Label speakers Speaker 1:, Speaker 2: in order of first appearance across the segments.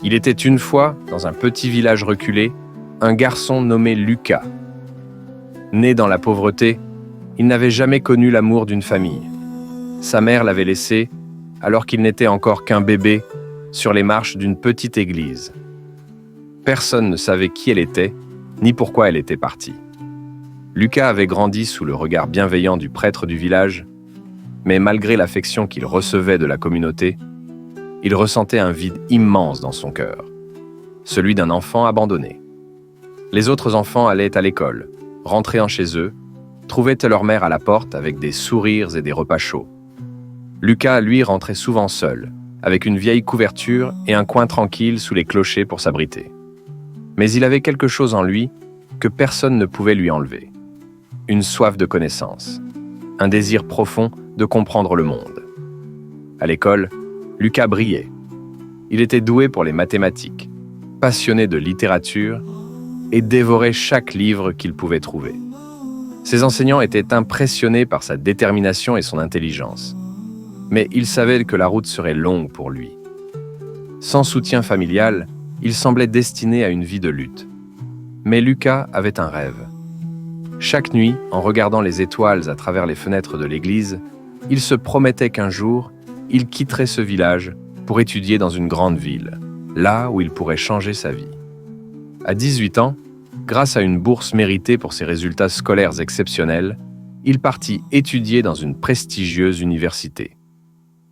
Speaker 1: Il était une fois, dans un petit village reculé, un garçon nommé Lucas. Né dans la pauvreté, il n'avait jamais connu l'amour d'une famille. Sa mère l'avait laissé, alors qu'il n'était encore qu'un bébé, sur les marches d'une petite église. Personne ne savait qui elle était, ni pourquoi elle était partie. Lucas avait grandi sous le regard bienveillant du prêtre du village, mais malgré l'affection qu'il recevait de la communauté, il ressentait un vide immense dans son cœur, celui d'un enfant abandonné. Les autres enfants allaient à l'école, rentraient chez eux, trouvaient leur mère à la porte avec des sourires et des repas chauds. Lucas, lui, rentrait souvent seul, avec une vieille couverture et un coin tranquille sous les clochers pour s'abriter. Mais il avait quelque chose en lui que personne ne pouvait lui enlever. Une soif de connaissance, un désir profond de comprendre le monde. À l'école, Lucas brillait. Il était doué pour les mathématiques, passionné de littérature et dévorait chaque livre qu'il pouvait trouver. Ses enseignants étaient impressionnés par sa détermination et son intelligence. Mais il savait que la route serait longue pour lui. Sans soutien familial, il semblait destiné à une vie de lutte. Mais Lucas avait un rêve. Chaque nuit, en regardant les étoiles à travers les fenêtres de l'église, il se promettait qu'un jour, il quitterait ce village pour étudier dans une grande ville, là où il pourrait changer sa vie. À 18 ans, grâce à une bourse méritée pour ses résultats scolaires exceptionnels, il partit étudier dans une prestigieuse université.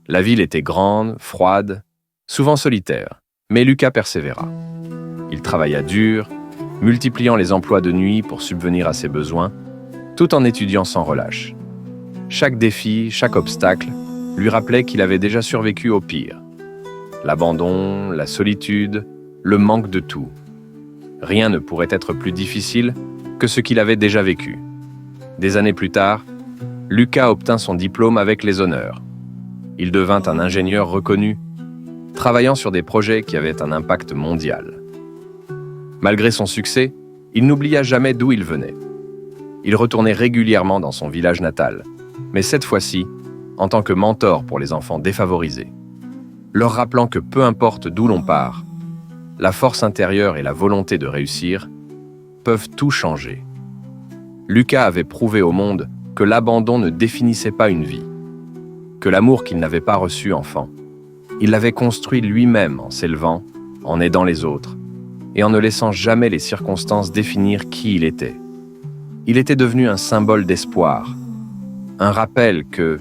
Speaker 1: La ville était grande, froide, souvent solitaire, mais Lucas persévéra. Il travailla dur, multipliant les emplois de nuit pour subvenir à ses besoins, tout en étudiant sans relâche. Chaque défi, chaque obstacle, lui rappelait qu'il avait déjà survécu au pire. L'abandon, la solitude, le manque de tout. Rien ne pourrait être plus difficile que ce qu'il avait déjà vécu. Des années plus tard, Lucas obtint son diplôme avec les honneurs. Il devint un ingénieur reconnu, travaillant sur des projets qui avaient un impact mondial. Malgré son succès, il n'oublia jamais d'où il venait. Il retournait régulièrement dans son village natal, mais cette fois-ci, en tant que mentor pour les enfants défavorisés, leur rappelant que peu importe d'où l'on part, la force intérieure et la volonté de réussir peuvent tout changer. Lucas avait prouvé au monde que l'abandon ne définissait pas une vie, que l'amour qu'il n'avait pas reçu enfant, il l'avait construit lui-même en s'élevant, en aidant les autres, et en ne laissant jamais les circonstances définir qui il était. Il était devenu un symbole d'espoir, un rappel que,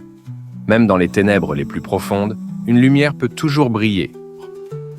Speaker 1: même dans les ténèbres les plus profondes, une lumière peut toujours briller,